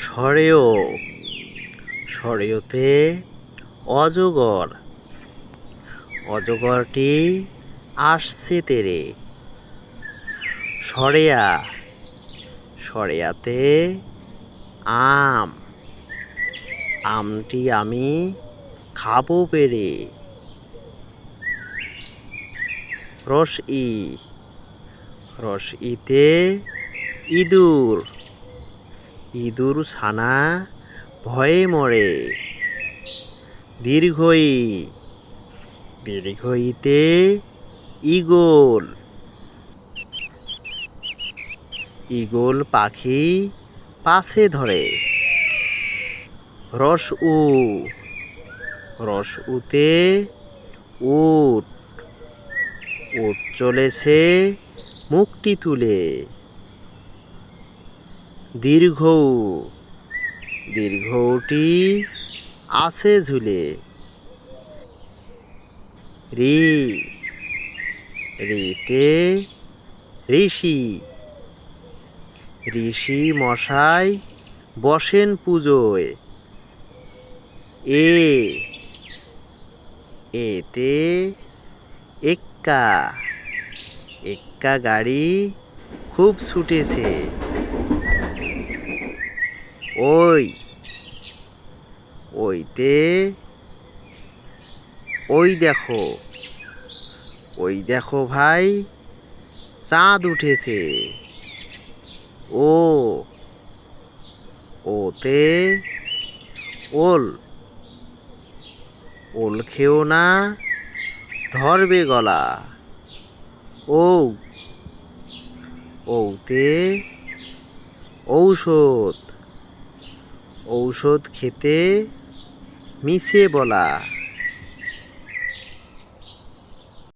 সরেও সরেওতে অজগর অজগরটি আসছে তেরে। সরেয়া সরেয়াতে আম আমটি আমি খাবো পেরে। রসই রসইতে ইঁদুর ইঁদুর ছানা ভয়ে মরে। দীর্ঘই দীর্ঘইতে ঈগল ঈগল পাখি পাছে ধরে। রসউ রসউতে উট উট চলেছে মুখটি তুলে। দীর্ঘৌ দীর্ঘৌটি আছে ঝুলে। রি রিতে ঋষি ঋষি মশাই বসেন পুজোয়। এ এতে এক্কা এক্কা গাড়ি খুব ছুটেছে। ওই ওইতে ওই দেখো ভাই চাঁদ উঠেছে। ও ওতে ওল ওল খেও না ধরবে গলা। ও ওতে ঔষধ ঔষধ খেতে মিছে বলা।